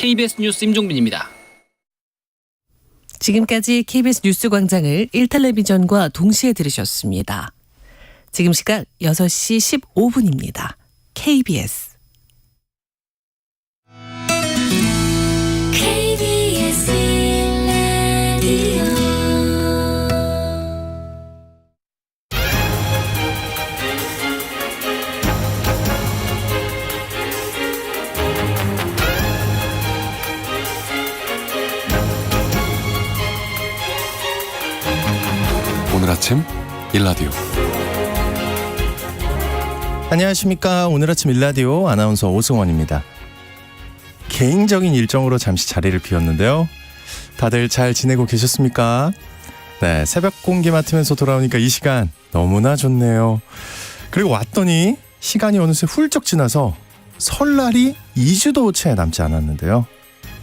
KBS 뉴스 임종빈입니다. 지금까지 KBS 뉴스광장을 1텔레비전과 동시에 들으셨습니다. 지금 시각 6시 15분입니다. KBS 오늘 아침 일라디오. 안녕하십니까. 오늘 아침 일라디오 아나운서 오승원입니다. 개인적인 일정으로 잠시 자리를 비웠는데요. 다들 잘 지내고 계셨습니까? 네, 새벽 공기 맡으면서 돌아오니까 이 시간 너무나 좋네요. 그리고 왔더니 시간이 어느새 훌쩍 지나서 설날이 2주도 채 남지 않았는데요.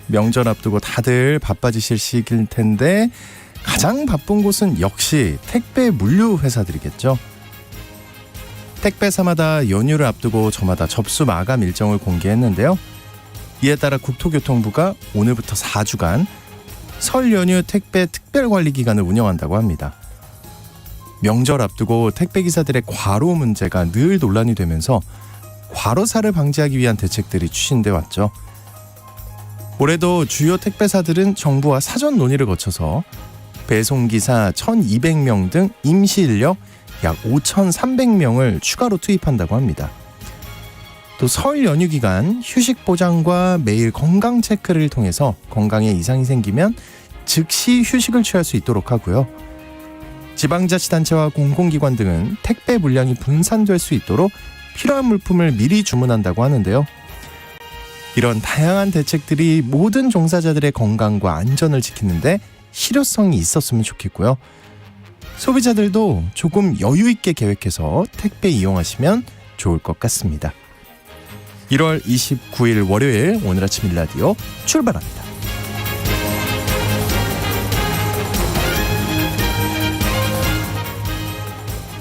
명절 앞두고 다들 바빠지실 시기일 텐데 가장 바쁜 곳은 역시 택배 물류 회사들이겠죠. 택배사마다 연휴를 앞두고 저마다 접수 마감 일정을 공개했는데요. 이에 따라 국토교통부가 오늘부터 4주간 설 연휴 택배 특별관리 기간을 운영한다고 합니다. 명절 앞두고 택배기사들의 과로 문제가 늘 논란이 되면서 과로사를 방지하기 위한 대책들이 추진돼 왔죠. 올해도 주요 택배사들은 정부와 사전 논의를 거쳐서 배송기사 1,200명 등 임시 인력 약 5,300명을 추가로 투입한다고 합니다. 또 설 연휴 기간 휴식 보장과 매일 건강 체크를 통해서 건강에 이상이 생기면 즉시 휴식을 취할 수 있도록 하고요. 지방자치단체와 공공기관 등은 택배 물량이 분산될 수 있도록 필요한 물품을 미리 주문한다고 하는데요. 이런 다양한 대책들이 모든 종사자들의 건강과 안전을 지키는데 실효성이 있었으면 좋겠고요. 소비자들도 조금 여유 있게 계획해서 택배 이용하시면 좋을 것 같습니다. 1월 29일 월요일 오늘 아침 일라디오 출발합니다.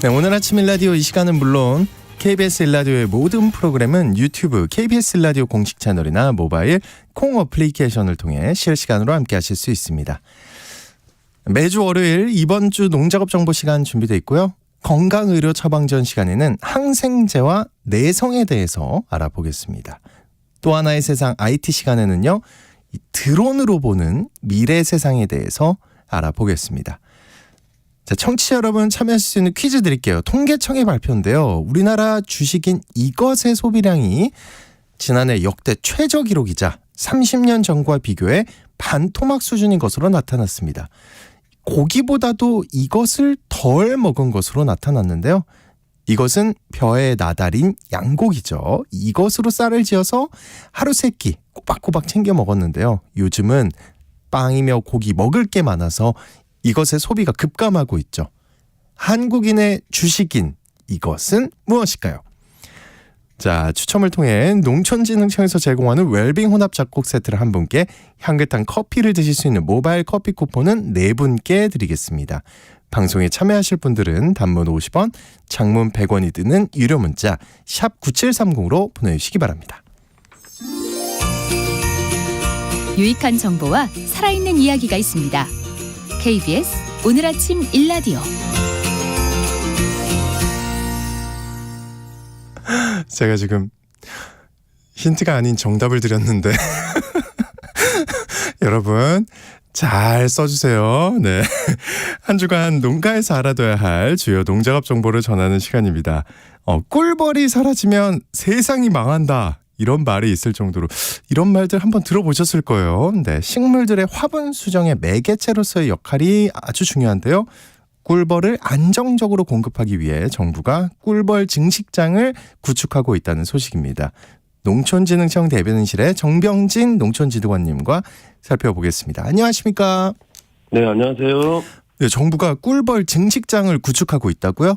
네, 오늘 아침 일라디오 이 시간은 물론 KBS 일라디오의 모든 프로그램은 유튜브 KBS 일라디오 공식 채널이나 모바일 콩 어플리케이션을 통해 실시간으로 함께 하실 수 있습니다. 매주 월요일 이번 주 농작업 정보 시간 준비되어 있고요. 건강의료 처방전 시간에는 항생제와 내성에 대해서 알아보겠습니다. 또 하나의 세상 IT 시간에는요. 드론으로 보는 미래 세상에 대해서 알아보겠습니다. 자, 청취자 여러분 참여하실 수 있는 퀴즈 드릴게요. 통계청의 발표인데요. 우리나라 주식인 이것의 소비량이 지난해 역대 최저 기록이자 30년 전과 비교해 반토막 수준인 것으로 나타났습니다. 고기보다도 이것을 덜 먹은 것으로 나타났는데요. 이것은 벼의 나달인 양고기죠. 이것으로 쌀을 지어서 하루 세 끼 꼬박꼬박 챙겨 먹었는데요. 요즘은 빵이며 고기 먹을 게 많아서 이것의 소비가 급감하고 있죠. 한국인의 주식인 이것은 무엇일까요? 자, 추첨을 통해 농촌진흥청에서 제공하는 웰빙 혼합 잡곡 세트를 한 분께 향긋한 커피를 드실 수 있는 모바일 커피 쿠폰은 4분께 드리겠습니다. 방송에 참여하실 분들은 단문 50원, 장문 100원이 드는 유료 문자 샵 9730으로 보내주시기 바랍니다. 유익한 정보와 살아있는 이야기가 있습니다. KBS 오늘 아침 일라디오. 제가 지금 힌트가 아닌 정답을 드렸는데 여러분 잘 써주세요. 네, 한 주간 농가에서 알아둬야 할 주요 농작업 정보를 전하는 시간입니다. 꿀벌이 사라지면 세상이 망한다. 이런 말이 있을 정도로 이런 말들 한번 들어보셨을 거예요. 네, 식물들의 화분 수정의 매개체로서의 역할이 아주 중요한데요. 꿀벌을 안정적으로 공급하기 위해 정부가 꿀벌 증식장을 구축하고 있다는 소식입니다. 농촌진흥청 대변인실의 정병진 농촌지도관님과 살펴보겠습니다. 안녕하십니까? 네, 안녕하세요. 네, 정부가 꿀벌 증식장을 구축하고 있다고요?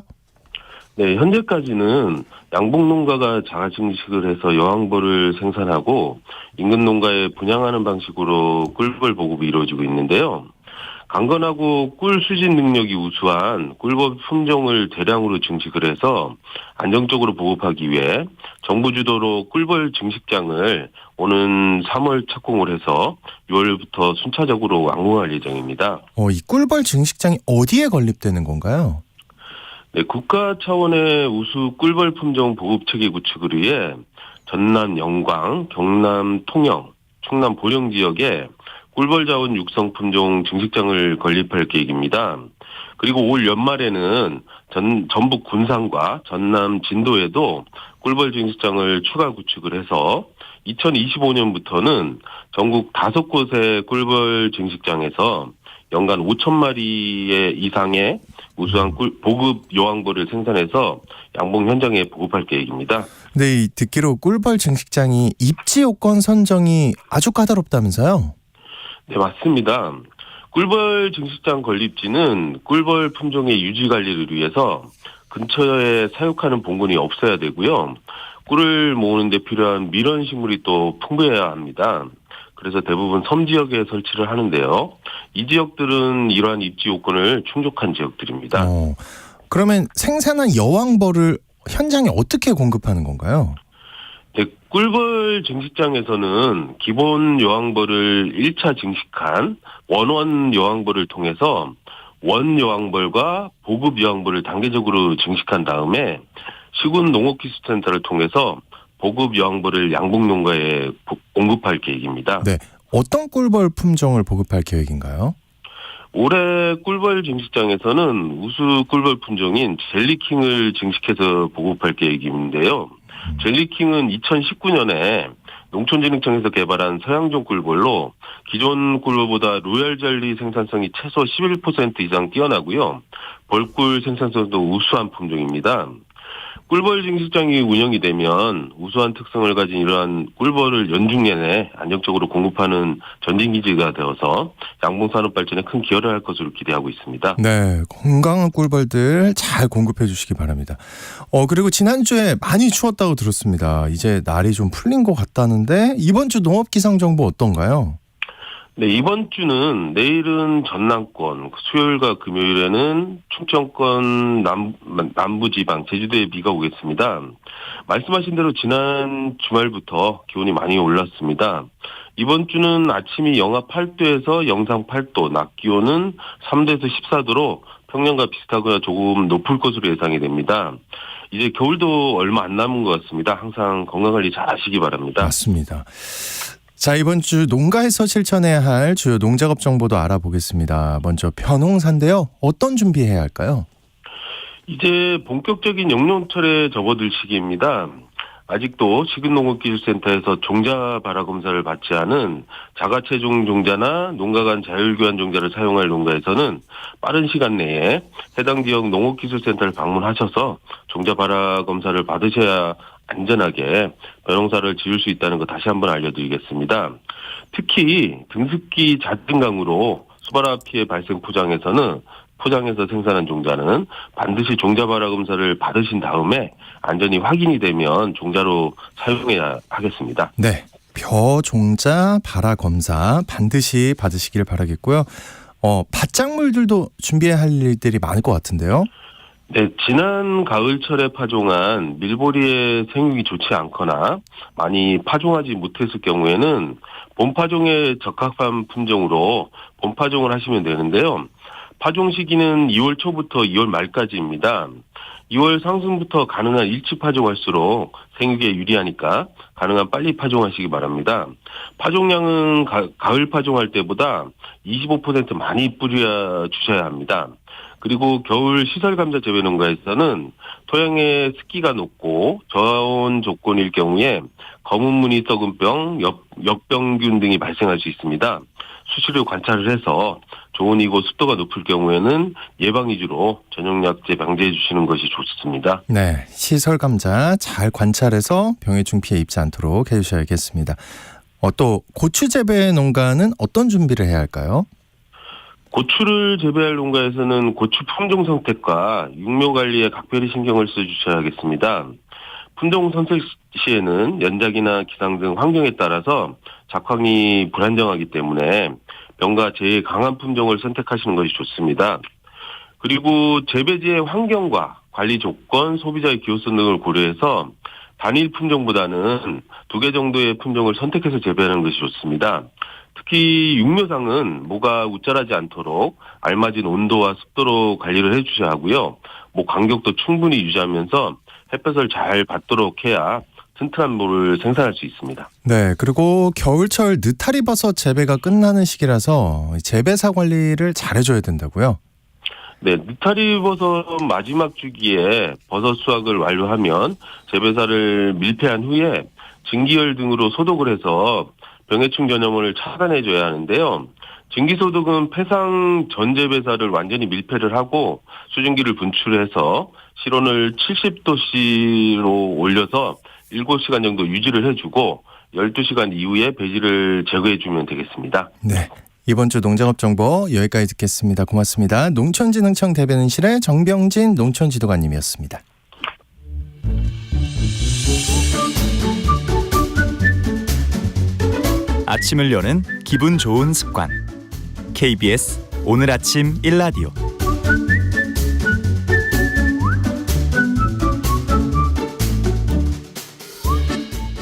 네, 현재까지는 양봉 농가가 자가 증식을 해서 여왕벌을 생산하고 인근 농가에 분양하는 방식으로 꿀벌 보급이 이루어지고 있는데요. 강건하고 꿀 수진 능력이 우수한 꿀벌 품종을 대량으로 증식을 해서 안정적으로 보급하기 위해 정부 주도로 꿀벌 증식장을 오는 3월 착공을 해서 6월부터 순차적으로 완공할 예정입니다. 이 꿀벌 증식장이 어디에 건립되는 건가요? 네, 국가 차원의 우수 꿀벌 품종 보급 체계 구축을 위해 전남 영광, 경남 통영, 충남 보령 지역에 꿀벌 자원 육성 품종 증식장을 건립할 계획입니다. 그리고 올 연말에는 전북 군산과 전남 진도에도 꿀벌 증식장을 추가 구축을 해서 2025년부터는 전국 5곳의 꿀벌 증식장에서 연간 5,000마리 이상의 우수한 보급 여왕벌을 생산해서 양봉 현장에 보급할 계획입니다. 네, 듣기로 꿀벌 증식장이 입지 요건 선정이 아주 까다롭다면서요? 네, 맞습니다. 꿀벌 증식장 건립지는 꿀벌 품종의 유지 관리를 위해서 근처에 사육하는 봉군이 없어야 되고요. 꿀을 모으는 데 필요한 밀원 식물이 또 풍부해야 합니다. 그래서 대부분 섬 지역에 설치를 하는데요. 이 지역들은 이러한 입지 요건을 충족한 지역들입니다. 그러면 생산한 여왕벌을 현장에 어떻게 공급하는 건가요? 네, 꿀벌 증식장에서는 기본 여왕벌을 1차 증식한 원원 여왕벌을 통해서 원 여왕벌과 보급 여왕벌을 단계적으로 증식한 다음에 시군 농업기술센터를 통해서 보급 여왕벌을 양봉 농가에 공급할 계획입니다. 네, 어떤 꿀벌 품종을 보급할 계획인가요? 올해 꿀벌 증식장에서는 우수 꿀벌 품종인 젤리킹을 증식해서 보급할 계획인데요. 젤리킹은 2019년에 농촌진흥청에서 개발한 서양종 꿀벌로 기존 꿀벌보다 로얄 젤리 생산성이 최소 11% 이상 뛰어나고요. 벌꿀 생산성도 우수한 품종입니다. 꿀벌 증식장이 운영이 되면 우수한 특성을 가진 이러한 꿀벌을 연중 내내 안정적으로 공급하는 전진기지가 되어서 양봉산업 발전에 큰 기여를 할 것으로 기대하고 있습니다. 네, 건강한 꿀벌들 잘 공급해 주시기 바랍니다. 그리고 지난주에 많이 추웠다고 들었습니다. 이제 날이 좀 풀린 것 같다는데 이번 주 농업기상정보 어떤가요? 네, 이번 주는 내일은 전남권, 수요일과 금요일에는 충청권 남부지방, 제주도에 비가 오겠습니다. 말씀하신 대로 지난 주말부터 기온이 많이 올랐습니다. 이번 주는 아침이 영하 8도에서 영상 8도, 낮 기온은 3도에서 14도로 평년과 비슷하거나 조금 높을 것으로 예상이 됩니다. 이제 겨울도 얼마 안 남은 것 같습니다. 항상 건강관리 잘 하시기 바랍니다. 맞습니다. 자, 이번 주 농가에서 실천해야 할 주요 농작업 정보도 알아보겠습니다. 먼저 벼농사인데요. 어떤 준비해야 할까요? 이제 본격적인 영농철에 접어들 시기입니다. 아직도 식은농업기술센터에서 종자 발화 검사를 받지 않은 자가체종 종자나 농가 간 자율교환 종자를 사용할 농가에서는 빠른 시간 내에 해당 지역 농업기술센터를 방문하셔서 종자 발화 검사를 받으셔야 안전하게 벼농사를 지을 수 있다는 거 다시 한번 알려드리겠습니다. 특히 등습기 잦은 강으로 수발화 피해 발생 포장해서 생산한 종자는 반드시 종자 발화 검사를 받으신 다음에 안전이 확인이 되면 종자로 사용해야 하겠습니다. 네, 벼 종자 발화 검사 반드시 받으시길 바라겠고요. 밭작물들도 준비해야 할 일들이 많을 것 같은데요. 네, 지난 가을철에 파종한 밀보리의 생육이 좋지 않거나 많이 파종하지 못했을 경우에는 봄파종에 적합한 품종으로 봄파종을 하시면 되는데요. 파종 시기는 2월 초부터 2월 말까지입니다. 2월 상순부터 가능한 일찍 파종할수록 생육에 유리하니까 가능한 빨리 파종하시기 바랍니다. 파종량은 가을 파종할 때보다 25% 많이 뿌려 주셔야 합니다. 그리고 겨울 시설 감자 재배 농가에서는 토양의 습기가 높고 저온 조건일 경우에 검은 무늬 썩은 병, 역병균 등이 발생할 수 있습니다. 수시로 관찰을 해서 조온이고 습도가 높을 경우에는 예방 위주로 전용약제 방제해 주시는 것이 좋습니다. 네, 시설 감자 잘 관찰해서 병해충 피해 입지 않도록 해주셔야겠습니다. 또 고추 재배 농가는 어떤 준비를 해야 할까요? 고추를 재배할 농가에서는 고추 품종 선택과 육묘 관리에 각별히 신경을 써주셔야겠습니다. 품종 선택 시에는 연작이나 기상 등 환경에 따라서 작황이 불안정하기 때문에 병가 제일 강한 품종을 선택하시는 것이 좋습니다. 그리고 재배지의 환경과 관리 조건, 소비자의 기호성 등을 고려해서 단일 품종보다는 2개 정도의 품종을 선택해서 재배하는 것이 좋습니다. 특히 육묘상은 모가 웃자라지 않도록 알맞은 온도와 습도로 관리를 해주셔야 하고요. 목 간격도 충분히 유지하면서 햇볕을 잘 받도록 해야 튼튼한 모를 생산할 수 있습니다. 네, 그리고 겨울철 느타리 버섯 재배가 끝나는 시기라서 재배사 관리를 잘해줘야 된다고요? 네, 느타리 버섯 마지막 주기에 버섯 수확을 완료하면 재배사를 밀폐한 후에 증기열 등으로 소독을 해서 병해충 전염을 차단해줘야 하는데요. 증기소독은 폐상 전 재배사를 완전히 밀폐를 하고 수증기를 분출해서 실온을 70도씨로 올려서 7시간 정도 유지를 해주고 12시간 이후에 배지를 제거해주면 되겠습니다. 네. 이번 주 농작업 정보 여기까지 듣겠습니다. 고맙습니다. 농촌진흥청 대변인실의 정병진 농촌지도관님이었습니다. 아침을 여는 기분 좋은 습관. KBS 오늘 아침 1라디오.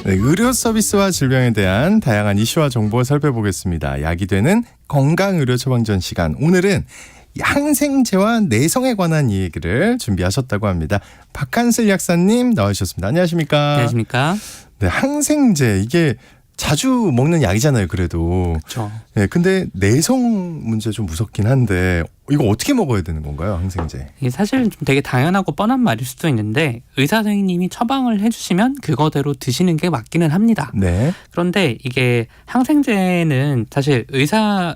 네, 의료 서비스와 질병에 대한 다양한 이슈와 정보 살펴보겠습니다. 약이 되는 건강의료 처방전 시간. 오늘은 항생제와 내성에 관한 이 얘기를 준비하셨다고 합니다. 박한슬 약사님 나와주셨습니다. 안녕하십니까? 안녕하십니까? 네, 항생제 이게 자주 먹는 약이잖아요. 그래도. 그렇죠. 네, 근데 내성 문제 좀 무섭긴 한데 이거 어떻게 먹어야 되는 건가요, 항생제? 이게 사실 좀 되게 당연하고 뻔한 말일 수도 있는데 의사 선생님이 처방을 해주시면 그거대로 드시는 게 맞기는 합니다. 네. 그런데 이게 항생제는 사실 의사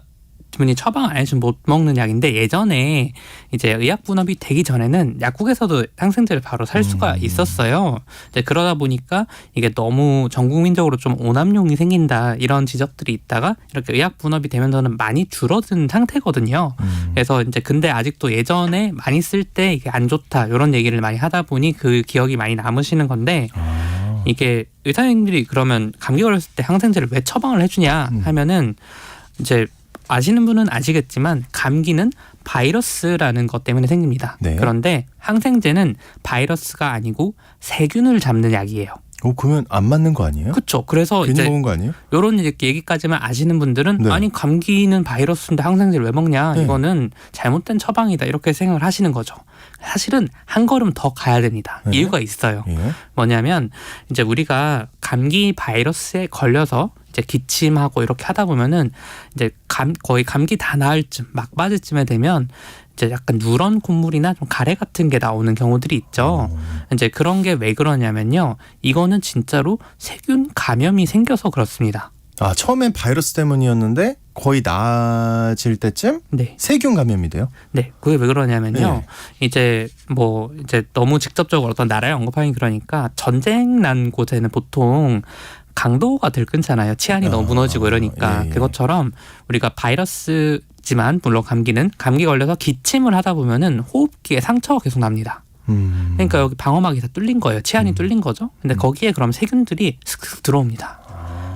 분이 처방 안 해주면 못 먹는 약인데 예전에 이제 의약 분업이 되기 전에는 약국에서도 항생제를 바로 살 수가 있었어요. 이제 그러다 보니까 이게 너무 전 국민적으로 좀 오남용이 생긴다 이런 지적들이 있다가 이렇게 의약 분업이 되면서는 많이 줄어든 상태거든요. 그래서 이제 근데 아직도 예전에 많이 쓸 때 이게 안 좋다 이런 얘기를 많이 하다 보니 그 기억이 많이 남으시는 건데 이게 의사님들이 그러면 감기 걸렸을 때 항생제를 왜 처방을 해주냐 하면은 이제 아시는 분은 아시겠지만 감기는 바이러스라는 것 때문에 생깁니다. 네. 그런데 항생제는 바이러스가 아니고 세균을 잡는 약이에요. 그러면 안 맞는 거 아니에요? 그렇죠. 그래서 괜히 이제 먹은 거 아니에요? 이런 얘기까지만 아시는 분들은 네. 아니 감기는 바이러스인데 항생제를 왜 먹냐 네. 이거는 잘못된 처방이다 이렇게 생각을 하시는 거죠. 사실은 한 걸음 더 가야 됩니다. 네. 이유가 있어요. 예. 뭐냐면 이제 우리가 감기 바이러스에 걸려서 이제 기침하고 이렇게 하다 보면은 이제 거의 감기 다 나을 쯤 막바지 쯤에 되면 이제 약간 누런 콧물이나 좀 가래 같은 게 나오는 경우들이 있죠. 이제 그런 게 왜 그러냐면요. 이거는 진짜로 세균 감염이 생겨서 그렇습니다. 아, 처음엔 바이러스 때문이었는데 거의 나아질 때쯤 네. 세균 감염이 돼요? 네, 그게 왜 그러냐면요. 네. 이제 너무 직접적으로 어떤 나라에 언급하기 그러니까 전쟁 난 곳에는 보통 강도가 들끓잖아요. 치안이 너무 무너지고 이러니까 예. 그것처럼 우리가 바이러스지만 물론 감기는 감기 걸려서 기침을 하다 보면은 호흡기에 상처가 계속 납니다. 그러니까 여기 방어막이 다 뚫린 거예요. 치안이 뚫린 거죠. 근데 거기에 그럼 세균들이 슥슥 들어옵니다.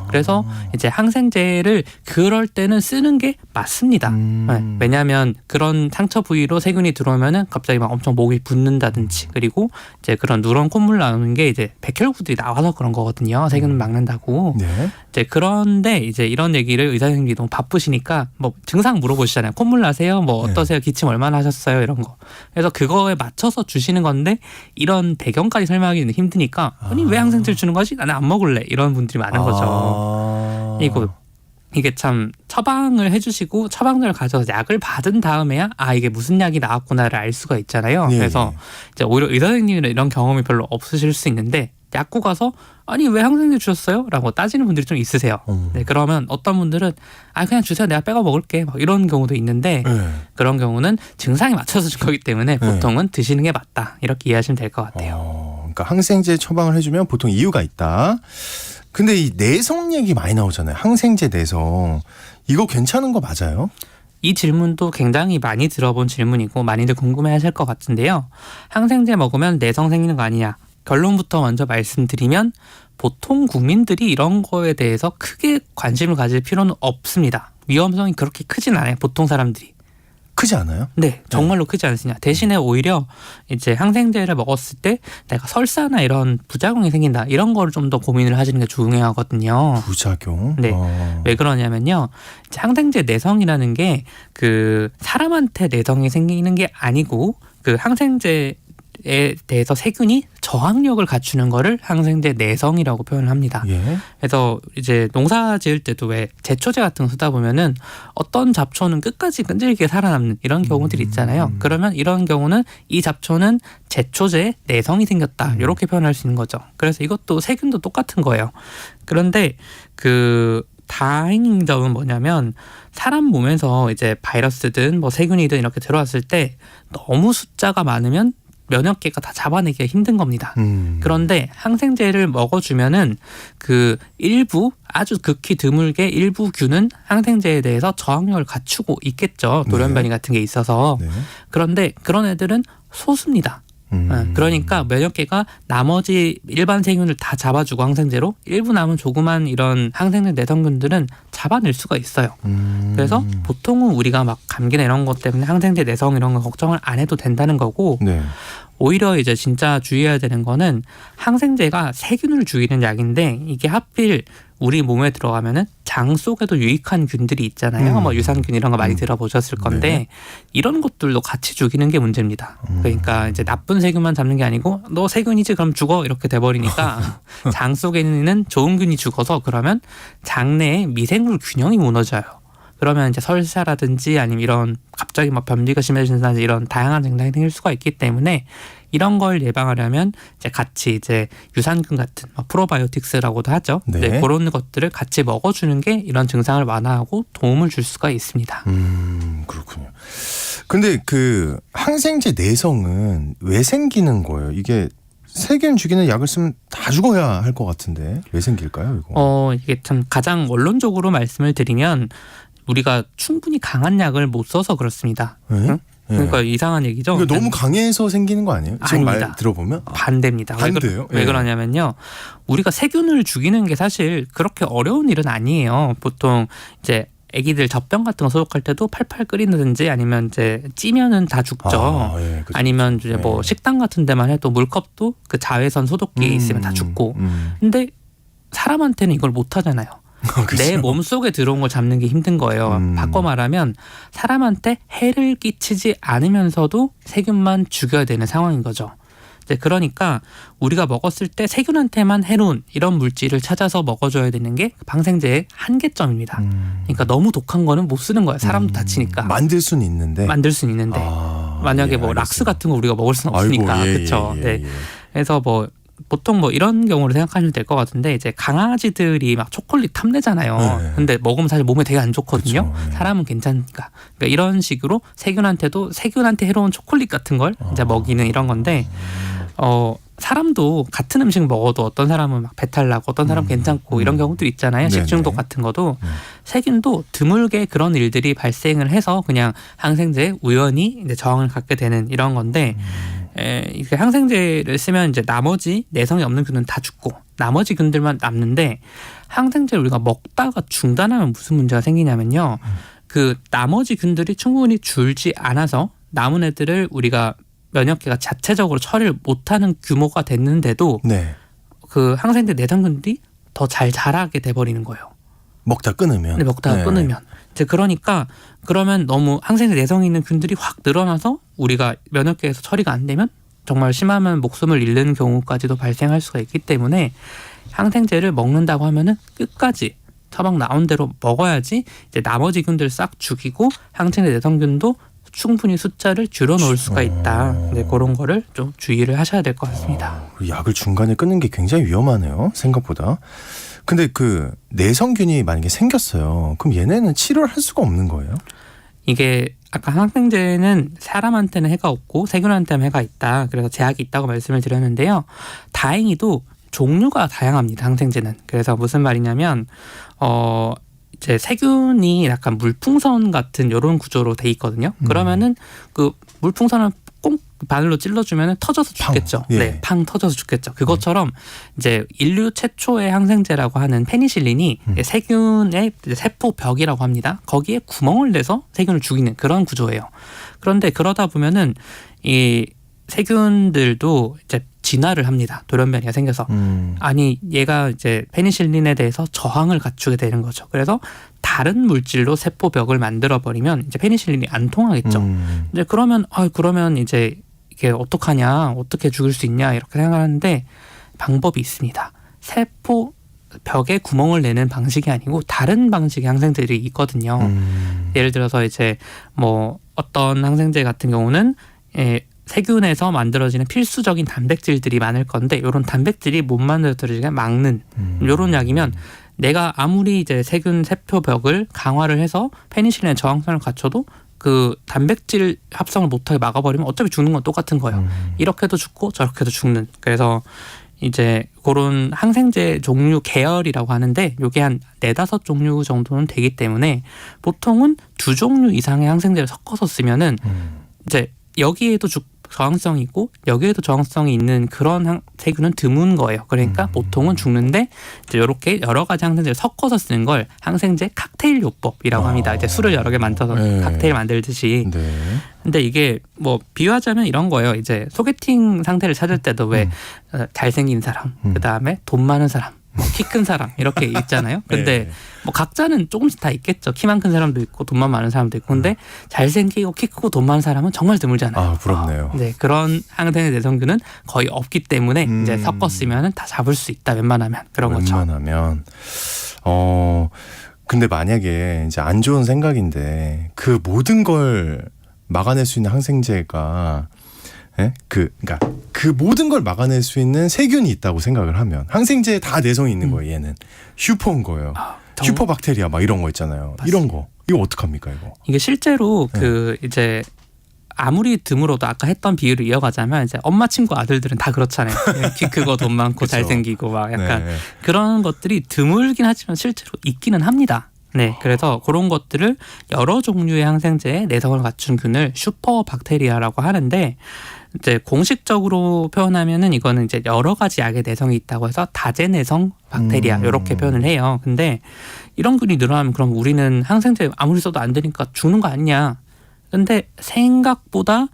그래서 이제 항생제를 그럴 때는 쓰는 게 맞습니다. 네, 왜냐하면 그런 상처 부위로 세균이 들어오면은 갑자기 막 엄청 목이 붓는다든지 그리고 이제 그런 누런 콧물 나오는 게 이제 백혈구들이 나와서 그런 거거든요. 세균을 막는다고. 네. 이제 그런데 이제 이런 얘기를 의사 선생님이 너무 바쁘시니까 뭐 증상 물어보시잖아요. 콧물 나세요? 뭐 어떠세요? 기침 얼마나 하셨어요? 이런 거. 그래서 그거에 맞춰서 주시는 건데 이런 배경까지 설명하기는 힘드니까 아니 왜 항생제를 주는 거지? 나는 안 먹을래. 이런 분들이 많은 거죠. 이게 참 처방을 해주시고 처방전을 가져서 약을 받은 다음에야 이게 무슨 약이 나왔구나를 알 수가 있잖아요. 예. 그래서 이제 오히려 의사 선생님은 이런 경험이 별로 없으실 수 있는데 약국 가서 아니 왜 항생제 주셨어요? 라고 따지는 분들이 좀 있으세요. 네, 그러면 어떤 분들은 그냥 주세요. 내가 빼고 먹을게. 막 이런 경우도 있는데 그런 경우는 증상에 맞춰서 준 거기 때문에 보통은 드시는 게 맞다. 이렇게 이해하시면 될 것 같아요. 그러니까 항생제 처방을 해주면 보통 이유가 있다. 근데 이 내성 얘기 많이 나오잖아요. 항생제 내성. 이거 괜찮은 거 맞아요? 이 질문도 굉장히 많이 들어본 질문이고 많이들 궁금해하실 것 같은데요. 항생제 먹으면 내성 생기는 거 아니냐? 결론부터 먼저 말씀드리면 보통 국민들이 이런 거에 대해서 크게 관심을 가질 필요는 없습니다. 위험성이 그렇게 크진 않아요. 보통 사람들이. 크지 않아요? 네, 정말로 크지 않습니다. 대신에 오히려 이제 항생제를 먹었을 때 내가 설사나 이런 부작용이 생긴다. 이런 거를 좀 더 고민을 하시는 게 중요하거든요. 부작용? 네. 왜 그러냐면요. 이제 항생제 내성이라는 게 그 사람한테 내성이 생기는 게 아니고 그 항생제에 대해서 세균이 저항력을 갖추는 거를 항생제 내성이라고 표현을 합니다. 예. 그래서 이제 농사 지을 때도 왜 제초제 같은 거 쓰다 보면은 어떤 잡초는 끝까지 끈질기게 살아남는 이런 경우들이 있잖아요. 그러면 이런 경우는 이 잡초는 제초제에 내성이 생겼다. 이렇게 표현할 수 있는 거죠. 그래서 이것도 세균도 똑같은 거예요. 그런데 그 다행인 점은 뭐냐면 사람 몸에서 이제 바이러스든 뭐 세균이든 이렇게 들어왔을 때 너무 숫자가 많으면 면역계가 다 잡아내기가 힘든 겁니다. 그런데 항생제를 먹어주면은 그 일부 아주 극히 드물게 일부 균은 항생제에 대해서 저항력을 갖추고 있겠죠. 돌연변이 같은 게 있어서. 네. 그런데 그런 애들은 소수입니다. 그러니까 면역계가 나머지 일반 세균을 다 잡아주고 항생제로 일부 남은 조그만 이런 항생제 내성균들은 잡아낼 수가 있어요. 그래서 보통은 우리가 막 감기나 이런 것 때문에 항생제 내성 이런 거 걱정을 안 해도 된다는 거고 네. 오히려 이제 진짜 주의해야 되는 거는 항생제가 세균을 죽이는 약인데 이게 하필 우리 몸에 들어가면은 장 속에도 유익한 균들이 있잖아요. 뭐 유산균 이런 거 많이 들어보셨을 건데 네. 이런 것들도 같이 죽이는 게 문제입니다. 그러니까 이제 나쁜 세균만 잡는 게 아니고 너 세균이지 그럼 죽어 이렇게 돼버리니까 장 속에 있는 좋은 균이 죽어서 그러면 장내에 미생물 균형이 무너져요. 그러면 이제 설사라든지 아니면 이런 갑자기 막 변비가 심해진다든지 이런 다양한 증상이 생길 수가 있기 때문에 이런 걸 예방하려면 이제 같이 이제 유산균 같은 프로바이오틱스라고도 하죠. 네. 네, 그런 것들을 같이 먹어주는 게 이런 증상을 완화하고 도움을 줄 수가 있습니다. 그렇군요. 근데 그 항생제 내성은 왜 생기는 거예요? 이게 세균 죽이는 약을 쓰면 다 죽어야 할 것 같은데 왜 생길까요, 이거? 이게 참 가장 원론적으로 말씀을 드리면 우리가 충분히 강한 약을 못 써서 그렇습니다. 네? 응? 그러니까 이상한 얘기죠. 이거 너무 강해서 생기는 거 아니에요? 지금 아닙니다. 말 들어보면 반대입니다. 반대요? 왜 예. 그러냐면요. 우리가 세균을 죽이는 게 사실 그렇게 어려운 일은 아니에요. 보통 이제 아기들 젖병 같은 거 소독할 때도 팔팔 끓이든지 아니면 이제 찌면은 다 죽죠. 예, 그죠. 아니면 이제 뭐 식당 같은 데만 해도 물컵도 그 자외선 소독기 있으면 다 죽고. 근데 사람한테는 이걸 못 하잖아요. 내 몸속에 들어온 걸 잡는 게 힘든 거예요. 바꿔 말하면 사람한테 해를 끼치지 않으면서도 세균만 죽여야 되는 상황인 거죠. 그러니까 우리가 먹었을 때 세균한테만 해로운 이런 물질을 찾아서 먹어줘야 되는 게 항생제의 한계점입니다. 그러니까 너무 독한 거는 못 쓰는 거예요. 사람도 다치니까. 만들 수는 있는데. 만들 수는 있는데. 만약에 뭐 락스 같은 거 우리가 먹을 수는 없으니까. 그렇죠. 네. 그래서 뭐 보통 뭐 이런 경우를 생각하시면 될 것 같은데 이제 강아지들이 막 초콜릿 탐내잖아요. 네. 근데 먹으면 사실 몸에 되게 안 좋거든요. 그쵸, 네. 사람은 괜찮으니까. 그러니까 이런 식으로 세균한테도 세균한테 해로운 초콜릿 같은 걸 이제 먹이는 이런 건데 사람도 같은 음식 먹어도 어떤 사람은 막 배탈 나고 어떤 사람은 괜찮고 이런 경우들이 있잖아요. 네네. 식중독 같은 것도 세균도 드물게 그런 일들이 발생을 해서 그냥 항생제에 우연히 이제 저항을 갖게 되는 이런 건데 이게 항생제를 쓰면 이제 나머지 내성이 없는 균은 다 죽고 나머지 균들만 남는데 항생제를 우리가 먹다가 중단하면 무슨 문제가 생기냐면요. 그 나머지 균들이 충분히 줄지 않아서 남은 애들을 우리가 면역계가 자체적으로 처리를 못하는 규모가 됐는데도 네. 그 항생제 내성균들이 더 잘 자라게 돼버리는 거예요. 먹다 끊으면. 근데 먹다가 끊으면 이제 그러니까 그러면 너무 항생제 내성이 있는 균들이 확 늘어나서 우리가 면역계에서 처리가 안 되면 정말 심하면 목숨을 잃는 경우까지도 발생할 수가 있기 때문에 항생제를 먹는다고 하면은 끝까지 처방 나온 대로 먹어야지 이제 나머지 균들 싹 죽이고 항생제 내성균도 충분히 숫자를 줄여놓을 수가 있다. 네, 그런 거를 좀 주의를 하셔야 될 것 같습니다. 약을 중간에 끊는 게 굉장히 위험하네요. 생각보다. 근데 그 내성균이 만약에 생겼어요. 그럼 얘네는 치료를 할 수가 없는 거예요? 이게 아까 항생제는 사람한테는 해가 없고 세균한테는 해가 있다. 그래서 제약이 있다고 말씀을 드렸는데요. 다행히도 종류가 다양합니다. 항생제는. 그래서 무슨 말이냐면 이제 세균이 약간 물풍선 같은 이런 구조로 돼 있거든요. 그러면은 그 물풍선을 꼭 바늘로 찔러주면 터져서 팡. 죽겠죠. 예. 네, 팡 터져서 죽겠죠. 그것처럼 이제 인류 최초의 항생제라고 하는 페니실린이 세균의 세포 벽이라고 합니다. 거기에 구멍을 내서 세균을 죽이는 그런 구조예요. 그런데 그러다 보면은 이 세균들도 이제 진화를 합니다. 돌연변이가 생겨서. 아니 얘가 이제 페니실린에 대해서 저항을 갖추게 되는 거죠. 그래서 다른 물질로 세포벽을 만들어 버리면 이제 페니실린이 안 통하겠죠. 이제 그러면 이제 이게 어떡하냐, 어떻게 죽일 수 있냐 이렇게 생각하는데 방법이 있습니다. 세포 벽에 구멍을 내는 방식이 아니고 다른 방식의 항생제들이 있거든요. 예를 들어서 이제 뭐 어떤 항생제 같은 경우는 세균에서 만들어지는 필수적인 단백질들이 많을 건데 이런 단백질이 못 만들어지게 막는 이런 약이면 내가 아무리 이제 세균 세포벽을 강화를 해서 페니실린의 저항성을 갖춰도 그 단백질 합성을 못하게 막아버리면 어차피 죽는 건 똑같은 거예요. 이렇게도 죽고 저렇게도 죽는. 그래서 이제 그런 항생제 종류 계열이라고 하는데 이게 한 4-5종류 정도는 되기 때문에 보통은 2종류 이상의 항생제를 섞어서 쓰면은 이제 여기에도 저항성이 있고 여기에도 저항성이 있는 그런 세균은 드문 거예요. 그러니까 보통은 죽는데 이제 이렇게 여러 가지 항생제를 섞어서 쓰는 걸 항생제 칵테일 요법이라고 합니다. 이제 술을 여러 개 만들어서 네. 칵테일 만들듯이. 네. 근데 이게 뭐 비유하자면 이런 거예요. 이제 소개팅 상태를 찾을 때도 왜 잘생긴 사람, 그 다음에 돈 많은 사람, 키 큰 사람 이렇게 있잖아요. 근데 네. 뭐 각자는 조금씩 다 있겠죠. 키만 큰 사람도 있고 돈만 많은 사람도 있고. 근데 잘생기고 키 크고 돈 많은 사람은 정말 드물잖아요. 아, 부럽네요. 네, 그런 항생제 내성균은 거의 없기 때문에 이제 섞었으면 다 잡을 수 있다. 웬만하면 그런 거죠. 웬만하면. 근데 만약에 이제 안 좋은 생각인데 그 모든 걸 막아낼 수 있는 항생제가 그러니까 그 모든 걸 막아낼 수 있는 세균이 있다고 생각을 하면 항생제에 다 내성이 있는 거예요. 얘는 슈퍼인 거예요. 슈퍼박테리아 막 이런 거 있잖아요. 맞습니다. 이런 거 이거 어떡합니까 이거? 이게 실제로 그 이제 아무리 드물어도 아까 했던 비유를 이어가자면 이제 엄마 친구 아들들은 다 그렇잖아요. 키 크고 돈 많고 그쵸. 잘생기고 막 약간 네. 그런 것들이 드물긴 하지만 실제로 있기는 합니다. 네, 그래서 그런 것들을 여러 종류의 항생제에 내성을 갖춘 균을 슈퍼박테리아라고 하는데 이제 공식적으로 표현하면은 이거는 이제 여러 가지 약에 내성이 있다고 해서 다제내성 박테리아 이렇게 표현을 해요. 근데 이런 균이 늘어나면 그럼 우리는 항생제 아무리 써도 안 되니까 죽는 거 아니냐? 근데 생각보다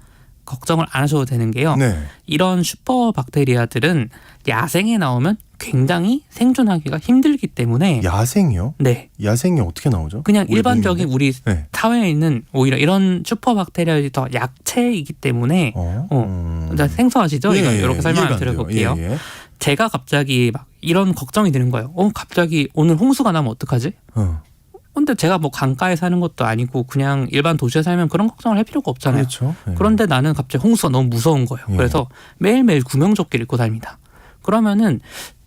걱정을 안 하셔도 되는 게요. 네. 이런 슈퍼박테리아들은 야생에 나오면 굉장히 생존하기가 힘들기 때문에 야생이요? 네, 야생이 어떻게 나오죠? 그냥 우리 일반적인 몸인데? 우리 네. 사회에 있는 오히려 이런 슈퍼박테리아들이 더 약체이기 때문에 생소하시죠? 이거 이렇게 설명을 드려볼게요. 예. 제가 갑자기 막 이런 걱정이 드는 거예요. 갑자기 오늘 홍수가 나면 어떡하지? 근데 제가 뭐 강가에 사는 것도 아니고 그냥 일반 도시에 살면 그런 걱정을 할 필요가 없잖아요. 그렇죠. 예. 그런데 나는 갑자기 홍수가 너무 무서운 거예요. 예. 그래서 매일매일 구명조끼를 입고 다닙니다. 그러면은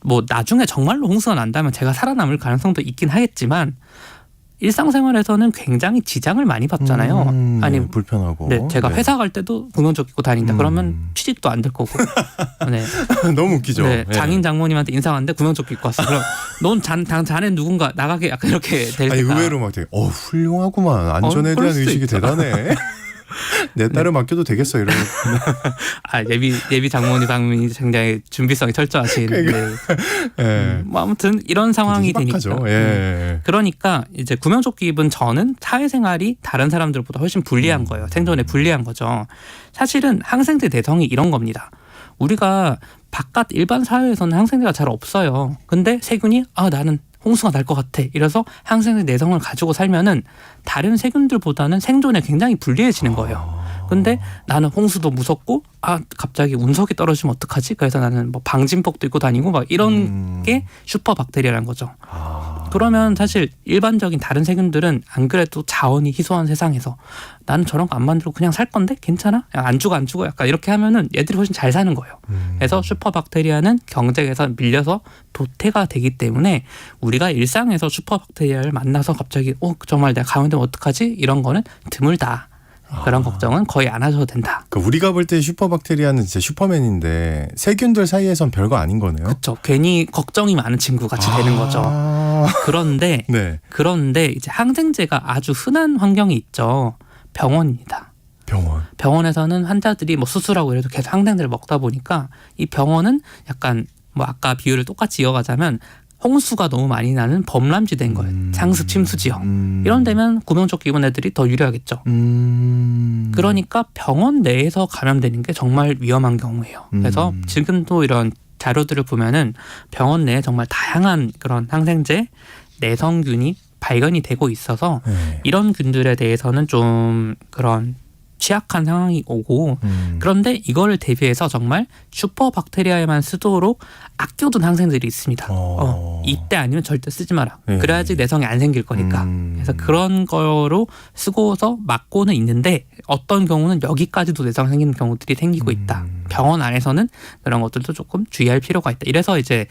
뭐 나중에 정말로 홍수가 난다면 제가 살아남을 가능성도 있긴 하겠지만 일상생활에서는 굉장히 지장을 많이 받잖아요. 아니 불편하고. 네, 제가 회사 갈 때도 구명조끼 입고 다닌다. 그러면 취직도 안 될 거고. 네. 너무 웃기죠. 네, 예. 장인 장모님한테 인사하는데 구명조끼 입고 왔어. 그럼 넌 자네 누군가 나가게 약간 이렇게 될 아니 때가. 의외로 막 되게 훌륭하구만. 안전에 그럴 대한 수도 의식이 있죠. 대단해. 내 딸을 맡겨도 되겠어 이러면. 예비 장모님이 굉장히 준비성이 철저하신데. 예. 뭐 아무튼 이런 상황이 되니까. 희박하죠. 예. 그러니까 이제 구명조끼 입은 저는 사회생활이 다른 사람들보다 훨씬 불리한 거예요. 생존에 불리한 거죠. 사실은 항생제 내성이 이런 겁니다. 우리가 바깥 일반 사회에서는 항생제가 잘 없어요. 근데 세균이 나는 홍수가 날 것 같아. 이래서 항생제 내성을 가지고 살면은 다른 세균들보다는 생존에 굉장히 불리해지는 거예요. 근데 나는 홍수도 무섭고 갑자기 운석이 떨어지면 어떡하지? 그래서 나는 뭐 방진복도 입고 다니고 막 이런 게 슈퍼박테리아라는 거죠. 그러면 사실 일반적인 다른 세균들은 안 그래도 자원이 희소한 세상에서 나는 저런 거 안 만들고 그냥 살 건데 괜찮아? 안 죽어 약간 이렇게 하면은 얘들이 훨씬 잘 사는 거예요. 그래서 슈퍼박테리아는 경쟁에서 밀려서 도태가 되기 때문에 우리가 일상에서 슈퍼박테리아를 만나서 갑자기 정말 내가 감염되면 어떡하지? 이런 거는 드물다. 그런 걱정은 거의 안 하셔도 된다. 그러니까 우리가 볼 때 슈퍼박테리아는 진짜 슈퍼맨인데 세균들 사이에선 별거 아닌 거네요. 그렇죠. 괜히 걱정이 많은 친구 같이 되는 거죠. 그런데 네. 이제 항생제가 아주 흔한 환경이 있죠. 병원입니다. 병원에서는 환자들이 뭐 수술하고 이래도 계속 항생제를 먹다 보니까 이 병원은 약간 뭐 아까 비유를 똑같이 이어가자면 홍수가 너무 많이 나는 범람지 된 거예요. 상습 침수 지역. 이런 데면 구명조 끼고 온 애들이 더 유리하겠죠. 그러니까 병원 내에서 감염되는 게 정말 위험한 경우예요. 그래서 지금도 이런 자료들을 보면은 병원 내에 정말 다양한 그런 항생제, 내성균이 발견이 되고 있어서 이런 균들에 대해서는 좀 그런 취약한 상황이 오고 그런데 이거를 대비해서 정말 슈퍼박테리아에만 쓰도록 아껴둔 항생들이 있습니다. 이때 아니면 절대 쓰지 마라. 그래야지 내성이 안 생길 거니까. 그래서 그런 거로 쓰고서 막고는 있는데 어떤 경우는 여기까지도 내성 생기는 경우들이 생기고 있다. 병원 안에서는 그런 것들도 조금 주의할 필요가 있다. 이래서 이제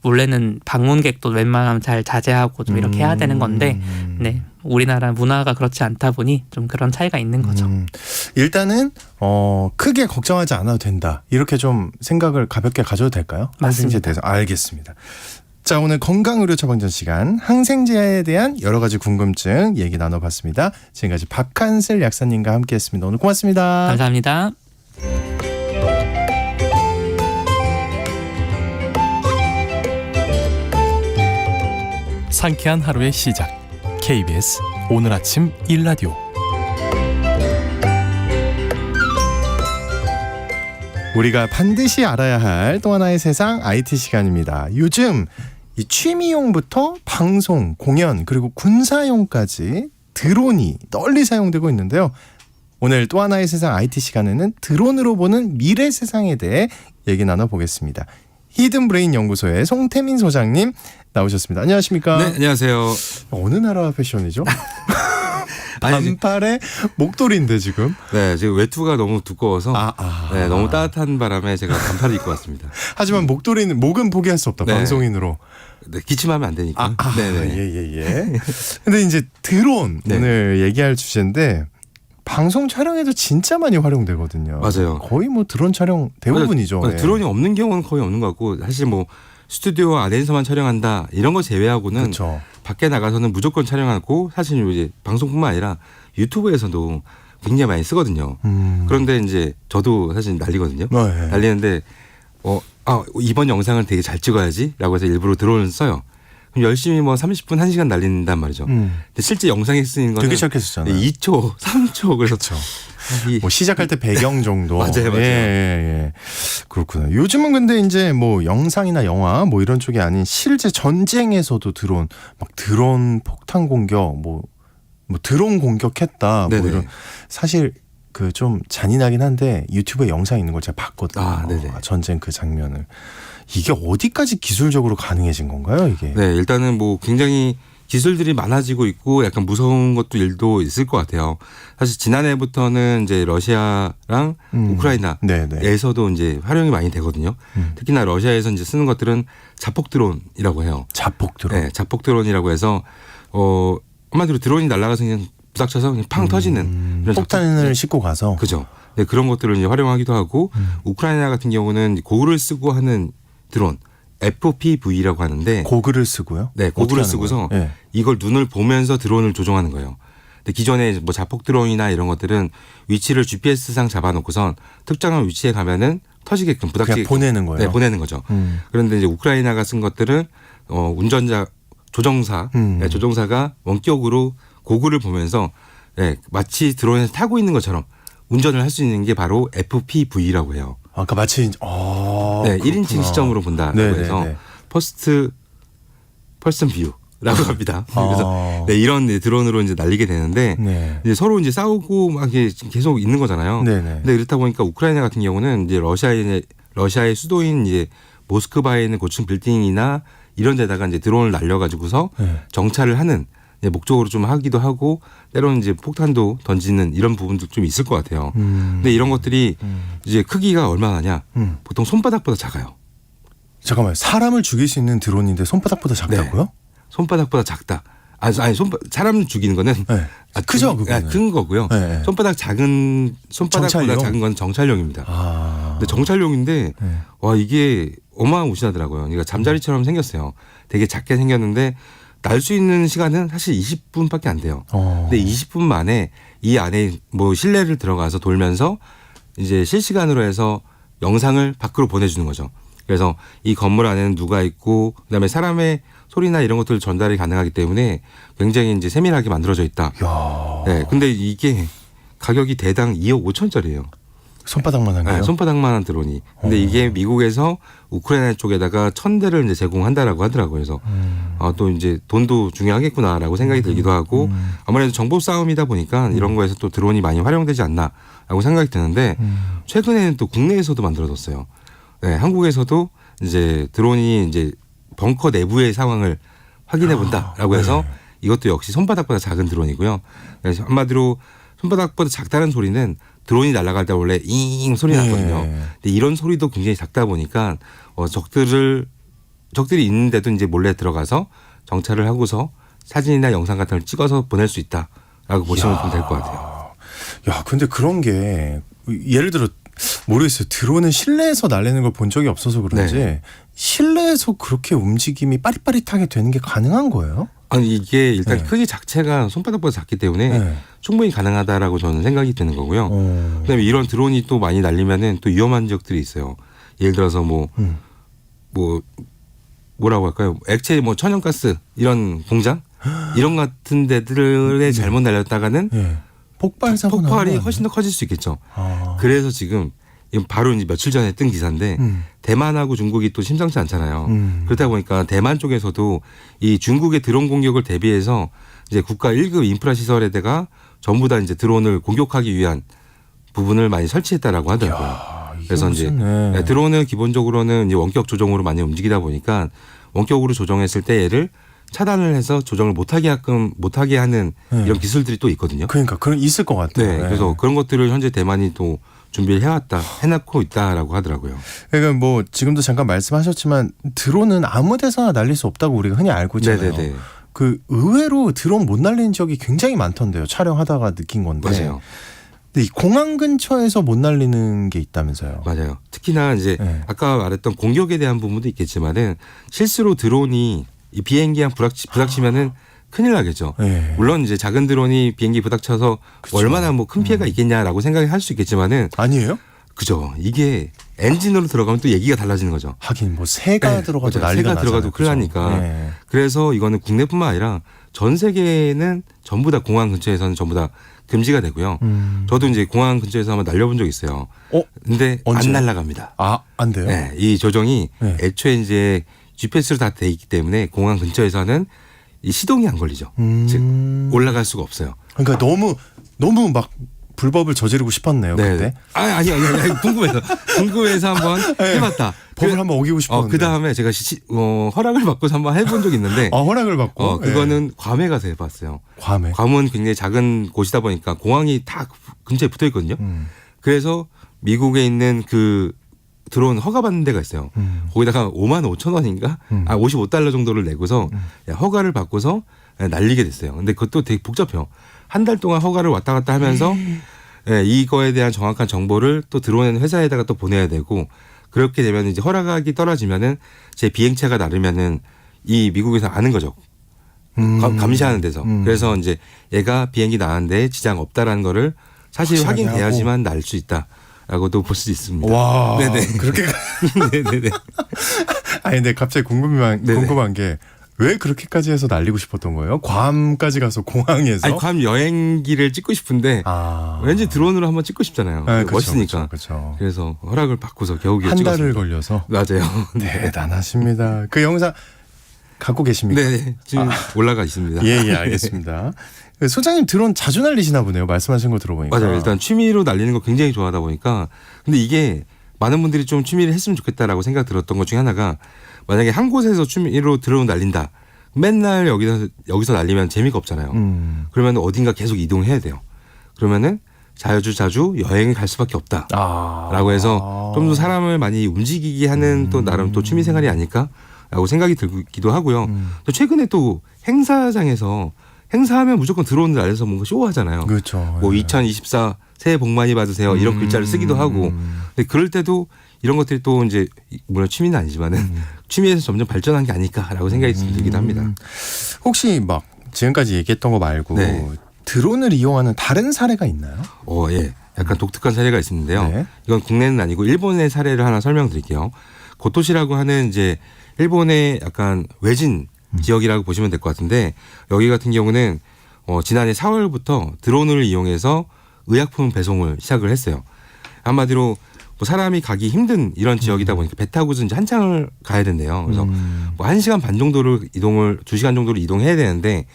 원래는 방문객도 웬만하면 잘 자제하고 좀 이렇게 해야 되는 건데 네, 우리나라 문화가 그렇지 않다 보니 좀 그런 차이가 있는 거죠. 일단은 크게 걱정하지 않아도 된다. 이렇게 좀 생각을 가볍게 가져도 될까요? 항생제에 대해서. 알겠습니다. 자, 오늘 건강의료 처방전 시간 항생제에 대한 여러 가지 궁금증 얘기 나눠봤습니다. 지금까지 박한슬 약사님과 함께했습니다. 오늘 고맙습니다. 감사합니다. 상쾌한 하루의 시작. KBS 오늘 아침 일라디오. 우리가 반드시 알아야 할 또 하나의 세상 IT 시간입니다. 요즘 이 취미용부터 방송, 공연 그리고 군사용까지 드론이 널리 사용되고 있는데요. 오늘 또 하나의 세상 IT 시간에는 드론으로 보는 미래 세상에 대해 얘기 나눠보겠습니다. 히든브레인 연구소의 송태민 소장님 나오셨습니다. 안녕하십니까? 네, 안녕하세요. 어느 나라 패션이죠? 반팔에 목도리인데 지금. 네, 지금 외투가 너무 두꺼워서 네, 너무 따뜻한 바람에 제가 반팔을 입고 왔습니다. 하지만 목도리는 목은 포기할 수 없다. 네. 방송인으로. 네, 기침하면 안 되니까. 네네. 예. 근데 이제 드론 네. 오늘 얘기할 주제인데 방송 촬영에도 진짜 많이 활용되거든요. 맞아요. 거의 뭐 드론 촬영 대부분이죠. 맞아요. 예. 드론이 없는 경우는 거의 없는 것 같고 사실 뭐 스튜디오 안에서만 촬영한다 이런 거 제외하고는 그렇죠. 밖에 나가서는 무조건 촬영하고 사실 이제 방송뿐만 아니라 유튜브에서도 굉장히 많이 쓰거든요. 그런데 이제 저도 사실 날리거든요. 네. 날리는데 이번 영상을 되게 잘 찍어야지라고 해서 일부러 드론을 써요. 그럼 열심히 뭐 30분 1시간 날린단 말이죠. 근데 실제 영상에 쓰이는 거는 되게 짧게 쓰잖아요. 2초, 3초 그래서 그렇죠. 뭐 시작할 때 배경 정도. 맞아요. 예. 그렇구나. 요즘은 근데 이제 뭐 영상이나 영화 뭐 이런 쪽이 아닌 실제 전쟁에서도 드론, 막 드론 폭탄 공격, 뭐 드론 공격했다. 네네. 뭐 이런 사실 그 좀 잔인하긴 한데 유튜브에 영상 있는 걸 제가 봤거든요. 네네. 전쟁 그 장면을. 이게 어디까지 기술적으로 가능해진 건가요, 이게? 네, 일단은 뭐 굉장히 기술들이 많아지고 있고 약간 무서운 것도 일도 있을 것 같아요. 사실 지난해부터는 이제 러시아랑 우크라이나에서도 이제 활용이 많이 되거든요. 특히나 러시아에서 이제 쓰는 것들은 자폭 드론이라고 해요. 자폭 드론. 네, 자폭 드론이라고 해서 한마디로 드론이 날아가서 그냥 부닥쳐서 그냥 팡 터지는 이런 폭탄을 싣고 가서. 그죠. 네, 그런 것들을 이제 활용하기도 하고 우크라이나 같은 경우는 고글을 쓰고 하는 드론 FPV라고 하는데 고글을 쓰고요? 네, 고글을 쓰고서 네. 이걸 눈을 보면서 드론을 조종하는 거예요. 근데 기존에 뭐 자폭 드론이나 이런 것들은 위치를 GPS상 잡아놓고선 특정한 위치에 가면은 터지게끔 부닥치게끔 보내는 거예요. 네, 보내는 거죠. 그런데 이제 우크라이나가 쓴 것들은 조종사가 원격으로 고글을 보면서 마치 드론에서 타고 있는 것처럼 운전을 할 수 있는 게 바로 FPV라고 해요. 아까 마치 네, 1인칭 시점으로 본다라고 해서 퍼스트 퍼슨 뷰라고 합니다. 그래서 이런 드론으로 이제 날리게 되는데 이제 서로 이제 싸우고 막 계속 있는 거잖아요. 근데 그렇다 보니까 우크라이나 같은 경우는 이제 러시아의 수도인 이제 모스크바에 있는 고층 빌딩이나 이런 데다가 이제 드론을 날려가지고서 정찰을 하는 목적으로 좀 하기도 하고 때로는 이제 폭탄도 던지는 이런 부분도 좀 있을 것 같아요. 근데 이런 것들이 이제 크기가 얼마나냐? 보통 손바닥보다 작아요. 잠깐만요. 사람을 죽일 수 있는 드론인데 손바닥보다 작다고요? 네. 손바닥보다 작다. 사람 죽이는 거는 크죠, 그거는. 큰 거고요. 네. 손바닥보다 작은 건 정찰용입니다. 근데 정찰용인데 와 이게 어마무시하더라고요. 그러니까 잠자리처럼 생겼어요. 되게 작게 생겼는데 날 수 있는 시간은 사실 20분밖에 안 돼요. 근데 20분 만에 이 안에 뭐 실내를 들어가서 돌면서 이제 실시간으로 해서 영상을 밖으로 보내주는 거죠. 그래서 이 건물 안에는 누가 있고 그다음에 사람의 소리나 이런 것들 전달이 가능하기 때문에 굉장히 이제 세밀하게 만들어져 있다. 네, 근데 이게 가격이 대당 2억 5천짜리예요. 손바닥만한 거요? 네, 손바닥만한 드론이. 근데 이게 미국에서 우크라이나 쪽에다가 1,000대를 이제 제공한다라고 하더라고요. 그래서 또 이제 돈도 중요하겠구나라고 생각이 들기도 하고 아무래도 정보 싸움이다 보니까 이런 거에서 또 드론이 많이 활용되지 않나라고 생각이 드는데 최근에는 또 국내에서도 만들어졌어요. 네, 한국에서도 이제 드론이 이제 벙커 내부의 상황을 확인해 본다라고 해서 이것도 역시 손바닥보다 작은 드론이고요. 그래서 한마디로 손바닥보다 작다는 소리는 드론이 날아갈 때 원래 잉 소리 나거든요. 근데 이런 소리도 굉장히 작다 보니까 적들이 있는데도 이제 몰래 들어가서 정찰을 하고서 사진이나 영상 같은 걸 찍어서 보낼 수 있다라고 보시면 좀 될 것 같아요. 야, 근데 그런 게 예를 들어 모르겠어요. 드론은 실내에서 날리는 걸 본 적이 없어서 그런지 네. 실내에서 그렇게 움직임이 빠릿빠릿하게 되는 게 가능한 거예요? 아니 이게 일단 크기 자체가 손바닥보다 작기 때문에 충분히 가능하다라고 저는 생각이 드는 거고요. 그다음에 이런 드론이 또 많이 날리면은 또 위험한 지역들이 있어요. 예를 들어서 뭐라고 할까요? 액체 뭐 천연가스 이런 공장 이런 같은 데들에 잘못 날렸다가는 폭발이 훨씬 더 커질 수 있겠죠. 그래서 지금 바로 이제 며칠 전에 뜬 기사인데 대만하고 중국이 또 심상치 않잖아요. 그러다 보니까 대만 쪽에서도 이 중국의 드론 공격을 대비해서 이제 국가 1급 인프라 시설에다가 전부 다 이제 드론을 공격하기 위한 부분을 많이 설치했다라고 하더라고요. 그래서 이제 드론은 기본적으로는 이제 원격 조종으로 많이 움직이다 보니까 원격으로 조정했을 때 얘를 차단을 해서 조정을 못하게 하는 이런 기술들이 또 있거든요. 그러니까 그런 있을 것 같아요. 네, 그래서 그런 것들을 현재 대만이 또 준비를 해놓고 있다라고 하더라고요. 그러니까 뭐 지금도 잠깐 말씀하셨지만 드론은 아무 데서나 날릴 수 없다고 우리가 흔히 알고 있잖아요. 네네네. 그 의외로 드론 못 날리는 지역이 굉장히 많던데요. 촬영하다가 느낀 건데. 맞아요. 근데 이 공항 근처에서 못 날리는 게 있다면서요. 맞아요. 특히나 이제 아까 말했던 공격에 대한 부분도 있겠지만은 실수로 드론이 이 비행기랑 부닥치면은 큰일 나겠죠. 물론 이제 작은 드론이 비행기 부닥쳐서 얼마나 뭐 큰 피해가 있겠냐라고 생각할 수 있겠지만은 아니에요? 그죠. 이게 엔진으로 들어가면 또 얘기가 달라지는 거죠. 하긴 뭐 새가 들어가도 난리가 새가 들어가도 큰일 나니까. 그래서 이거는 국내뿐만 아니라 전 세계는 전부 다 공항 근처에서는 전부 다 금지가 되고요. 저도 이제 공항 근처에서 한번 날려본 적이 있어요. 근데 언제? 안 날아갑니다. 안 돼요? 네, 이 조정이 애초에 이제 GPS로 다 돼 있기 때문에 공항 근처에서는 이 시동이 안 걸리죠. 즉 올라갈 수가 없어요. 그러니까 너무 막 불법을 저지르고 싶었네요. 네. 그때. 아니 궁금해서 한번 해봤다. 법을 한번 어기고 싶었는데. 그 다음에 제가 허락을 받고서 한번 해본 적이 있는데. 허락을 받고. 그거는 괌에 가서 해봤어요. 괌은 굉장히 작은 곳이다 보니까 공항이 다 근처에 붙어 있거든요. 그래서 미국에 있는 그 드론 허가받는 데가 있어요. 거기다가 55,000원인가? 55달러 정도를 내고서 허가를 받고서 날리게 됐어요. 근데 그것도 되게 복잡해요. 한 달 동안 허가를 왔다 갔다 하면서 이거에 대한 정확한 정보를 또 드론 회사에다가 또 보내야 되고 그렇게 되면 이제 허락이 떨어지면은 제 비행체가 나르면은 이 미국에서 아는 거죠. 감시하는 데서. 그래서 이제 얘가 비행기 나왔는데 지장 없다라는 거를 사실 확인돼야지만 날 수 있다. 라고도 볼 수 있습니다. 와, 네네. 그렇게. 네네네. 아니, 근데 갑자기 궁금한 게 왜 그렇게까지 해서 날리고 싶었던 거예요? 괌까지 가서 공항에서? 아니, 괌 여행기를 찍고 싶은데 왠지 드론으로 한번 찍고 싶잖아요. 멋있으니까. 그렇죠. 그래서 허락을 받고서 겨우 한 달을 걸려서. 맞아요. 대단하십니다. 그 영상 갖고 계십니까? 네, 지금 올라가 있습니다. 예, 알겠습니다. 소장님 드론 자주 날리시나 보네요. 말씀하신 거 들어보니까. 맞아요. 일단 취미로 날리는 거 굉장히 좋아하다 보니까 근데 이게 많은 분들이 좀 취미를 했으면 좋겠다라고 생각 들었던 것 중에 하나가 만약에 한 곳에서 취미로 드론 날린다. 맨날 여기서 날리면 재미가 없잖아요. 그러면 어딘가 계속 이동해야 돼요. 그러면은 자주 여행을 갈 수밖에 없다라고 해서 좀 더 사람을 많이 움직이게 하는 또 나름 또 취미 생활이 아닐까라고 생각이 들기도 하고요. 또 최근에 또 행사장에서 행사하면 무조건 드론을 날려서 뭔가 쇼하잖아요. 그렇죠. 뭐 2024 새해 복 많이 받으세요. 이런 글자를 쓰기도 하고. 근데 그럴 때도 이런 것들이 또 이제 물론 취미는 아니지만은 취미에서 점점 발전한 게 아닐까라고 생각이 들기도 합니다. 혹시 막 지금까지 얘기했던 거 말고 네. 드론을 이용하는 다른 사례가 있나요? 예. 약간 독특한 사례가 있는데요. 네. 이건 국내는 아니고 일본의 사례를 하나 설명드릴게요. 고토시라고 하는 이제 일본의 약간 외진 지역이라고 보시면 될 것 같은데 여기 같은 경우는 지난해 4월부터 드론을 이용해서 의약품 배송을 시작을 했어요. 한마디로 뭐 사람이 가기 힘든 이런 지역이다 보니까 배 타고서 이제 한참을 가야 된대요. 그래서 뭐 1시간 반 정도를 2시간 정도를 이동해야 되는데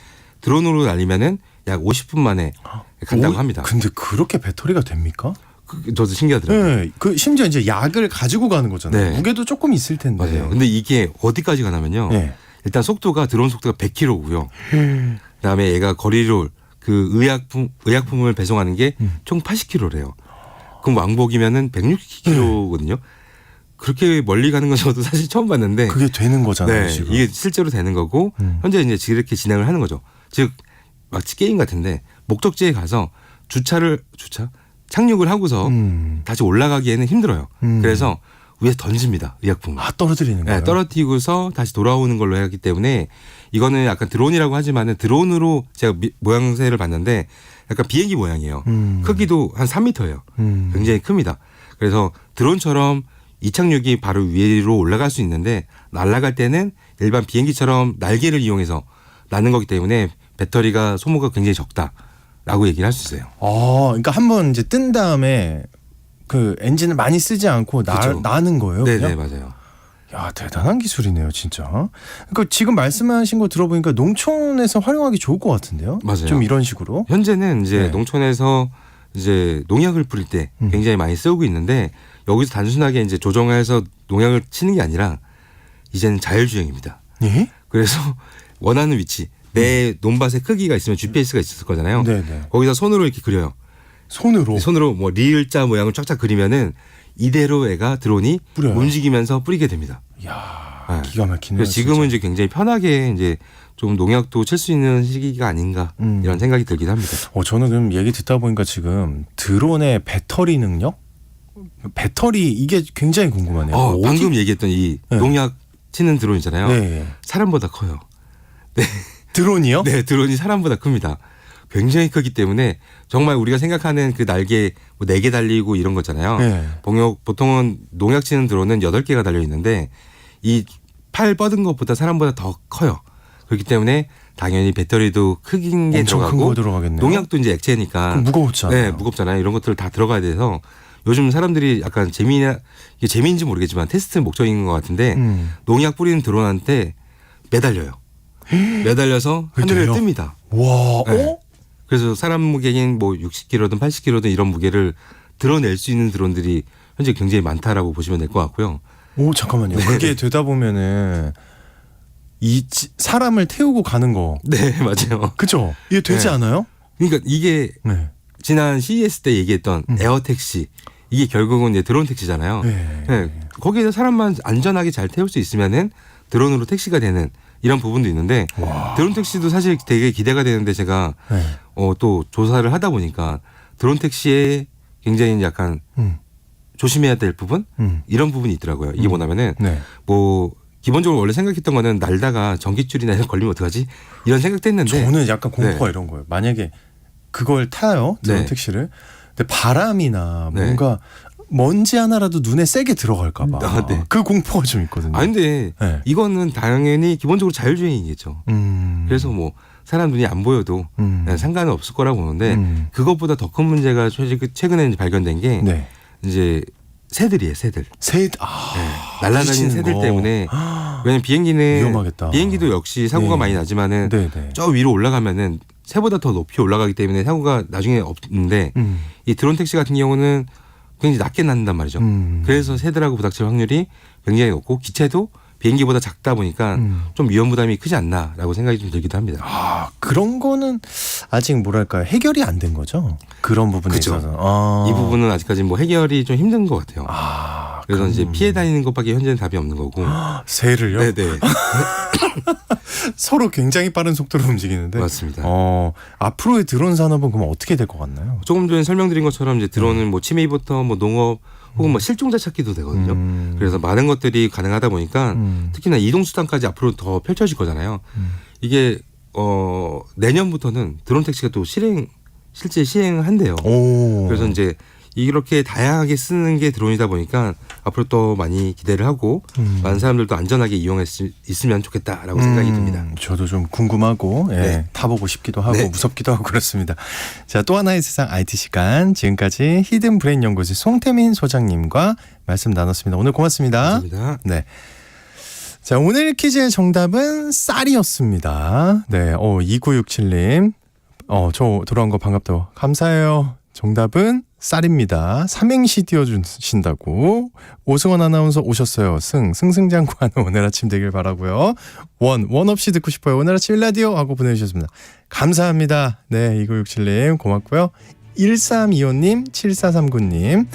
드론으로 날리면은 약 50분 만에 간다고 합니다. 근데 그렇게 배터리가 됩니까? 저도 신기하더라고요. 네, 그 심지어 이제 약을 가지고 가는 거잖아요. 네. 무게도 조금 있을 텐데. 맞아요. 근데 이게 어디까지 가냐면요. 네. 일단 드론 속도가 100km고요. 그다음에 얘가 거리를 그 의약품을 배송하는 게 총 80km래요. 그럼 왕복이면은 160km거든요. 그렇게 멀리 가는 건 저도 사실 처음 봤는데. 그게 되는 거잖아요. 네, 지금. 이게 실제로 되는 거고 현재 이제 이렇게 진행을 하는 거죠. 즉 마치 게임 같은데 목적지에 가서 착륙을 하고서 다시 올라가기에는 힘들어요. 그래서 위에 던집니다. 의약품을. 떨어뜨리는 거예요? 네, 떨어뜨리고서 다시 돌아오는 걸로 하기 때문에 이거는 약간 드론이라고 하지만은 드론으로 제가 모양새를 봤는데 약간 비행기 모양이에요. 크기도 한 3m예요. 굉장히 큽니다. 그래서 드론처럼 이착륙이 바로 위로 올라갈 수 있는데 날아갈 때는 일반 비행기처럼 날개를 이용해서 나는 거기 때문에 배터리가 소모가 굉장히 적다라고 얘기를 할 수 있어요. 그러니까 한번 이제 뜬 다음에 그 엔진을 많이 쓰지 않고 그렇죠. 나는 거예요? 네네, 그냥? 맞아요. 야, 대단한 기술이네요, 진짜. 그러니까 지금 말씀하신 거 들어보니까 농촌에서 활용하기 좋을 것 같은데요? 맞아요. 좀 이런 식으로. 현재는 이제 네. 농촌에서 이제 농약을 뿌릴 때 굉장히 많이 쓰고 있는데 여기서 단순하게 이제 조정해서 농약을 치는 게 아니라 이제는 자율주행입니다. 예? 그래서 원하는 위치, 내 논밭의 크기가 있으면 GPS가 있을 거잖아요. 네네. 거기다 손으로 이렇게 그려요. 손으로 뭐 리을자 모양을 쫙쫙 그리면은 이대로 애가 드론이 뿌려요. 움직이면서 뿌리게 됩니다. 야, 네. 기가 막히네요. 그래서 지금은 진짜. 이제 굉장히 편하게 이제 좀 농약도 칠 수 있는 시기가 아닌가 이런 생각이 들긴 합니다. 저는 그럼 얘기 듣다 보니까 지금 드론의 배터리 능력? 배터리 이게 굉장히 궁금하네요. 방금 얘기했던 이 네. 농약 치는 드론 있잖아요. 네. 사람보다 커요. 네. 드론이요? 네, 드론이 사람보다 큽니다. 굉장히 크기 때문에 정말 우리가 생각하는 그 날개 뭐 4개 달리고 이런 거잖아요. 네. 보통은 농약 치는 드론은 8개가 달려 있는데 이 팔 뻗은 것보다 사람보다 더 커요. 그렇기 때문에 당연히 배터리도 크긴 게 엄청 큰 들어가고 거 들어가겠네요. 농약도 이제 액체니까 그럼 무겁잖아요. 네, 무겁잖아요. 이런 것들 다 들어가야 돼서 요즘 사람들이 약간 이게 재미인지 모르겠지만 테스트 목적인 것 같은데 농약 뿌리는 드론한테 매달려요. 매달려서 하늘을 돼요? 뜹니다. 와, 네. 그래서 사람 무게인 뭐 60kg든 80kg든 이런 무게를 드러낼 수 있는 드론들이 현재 굉장히 많다라고 보시면 될 것 같고요. 오, 잠깐만요. 네. 그게 되다 보면은 사람을 태우고 가는 거. 네, 맞아요. 그죠? 이게 되지 네. 않아요? 그러니까 이게 네. 지난 CES 때 얘기했던 에어택시 이게 결국은 이제 드론 택시잖아요. 네. 네. 거기에서 사람만 안전하게 잘 태울 수 있으면은 드론으로 택시가 되는 이런 부분도 있는데 드론 택시도 사실 되게 기대가 되는데 제가 네. 또 조사를 하다 보니까 드론 택시에 굉장히 약간 조심해야 될 부분 이런 부분이 있더라고요. 이게 뭐냐면은 네. 뭐 기본적으로 원래 생각했던 거는 날다가 전기줄이나 이런 거 걸리면 어떡하지 이런 생각도 했는데 저는 약간 공포가 네. 이런 거예요. 만약에 그걸 타요, 드론 네. 택시를. 근데 바람이나 네. 뭔가 먼지 하나라도 눈에 세게 들어갈까 봐. 아, 네. 그 공포가 좀 있거든요. 아 근데 네. 이거는 당연히 기본적으로 자율주행이겠죠. 그래서 뭐 사람 눈이 안 보여도 상관은 없을 거라고 보는데 그것보다 더 큰 문제가 최근에 이제 발견된 게 네. 이제 새들이에요, 새들. 새, 날아다니는 부딪히는 새들 거. 때문에 왜냐면 비행기는 위험하겠다. 비행기도 역시 사고가 네. 많이 나지만은 네, 네. 저 위로 올라가면은 새보다 더 높이 올라가기 때문에 사고가 나중에 없는데 이 드론 택시 같은 경우는 굉장히 낮게 낳는단 말이죠. 그래서 새들하고 부닥칠 확률이 굉장히 높고 기체도 비행기보다 작다 보니까 좀 위험 부담이 크지 않나라고 생각이 좀 들기도 합니다. 그런 거는 아직 뭐랄까 해결이 안 된 거죠. 그런 부분에 그쵸. 있어서. 이 부분은 아직까지 뭐 해결이 좀 힘든 것 같아요. 그래서 그럼. 이제 피해 다니는 것밖에 현재는 답이 없는 거고. 새를요? 네네. 서로 굉장히 빠른 속도로 움직이는데. 맞습니다. 앞으로의 드론 산업은 그럼 어떻게 될 것 같나요? 조금 전에 설명드린 것처럼 이제 드론은 뭐 치매부터 뭐 농업, 혹은 뭐 실종자 찾기도 되거든요. 그래서 많은 것들이 가능하다 보니까 특히나 이동수단까지 앞으로 더 펼쳐질 거잖아요. 이게 내년부터는 드론 택시가 또 실제 시행한대요. 그래서 이제 이렇게 다양하게 쓰는 게 드론이다 보니까 앞으로 또 많이 기대를 하고 많은 사람들도 안전하게 이용할 수 있으면 좋겠다라고 생각이 듭니다. 저도 좀 궁금하고 네. 타보고 싶기도 하고 네. 무섭기도 하고 그렇습니다. 자, 또 하나의 세상 IT 시간, 지금까지 히든 브레인 연구소 송태민 소장님과 말씀 나눴습니다. 오늘 고맙습니다. 감사합니다. 네. 자, 오늘 퀴즈의 정답은 쌀이었습니다. 네, 2967님. 저 돌아온 거 반갑다고. 감사해요. 정답은 쌀입니다. 삼행시 띄워주신다고. 오승원 아나운서 오셨어요. 승승장구하는 오늘 아침 되길 바라고요. 원 없이 듣고 싶어요. 오늘 아침 1라디오 하고 보내주셨습니다. 감사합니다. 네, 2967님 고맙고요. 1325님, 7439님,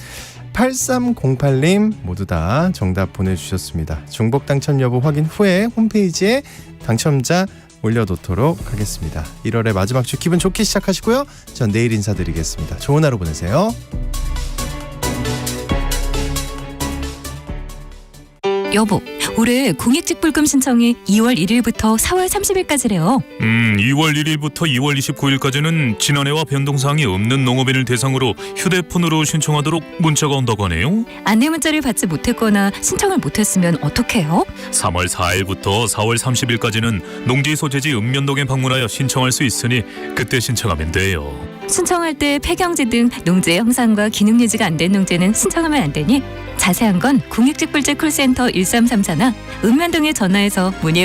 8308님 모두 다 정답 보내주셨습니다. 중복 당첨 여부 확인 후에 홈페이지에 당첨자 올려놓도록 하겠습니다. 1월의 마지막 주 기분 좋게 시작하시고요. 전 내일 인사드리겠습니다. 좋은 하루 보내세요. 여보, 올해 공익직불금 신청이 2월 1일부터 4월 30일까지래요. 2월 1일부터 2월 29일까지는 지난해와 변동사항이 없는 농업인을 대상으로 휴대폰으로 신청하도록 문자가 온다고 하네요. 안내 문자를 받지 못했거나 신청을 못했으면 어떡해요? 3월 4일부터 4월 30일까지는 농지 소재지 읍면동에 방문하여 신청할 수 있으니 그때 신청하면 돼요. 신청할 때 폐경지 등 농지의 형상과 기능 유지가 안 된 농지는 신청하면 안 되니 자세한 건 공익직불제 콜센터 1334나 읍면동에 전화해서 문의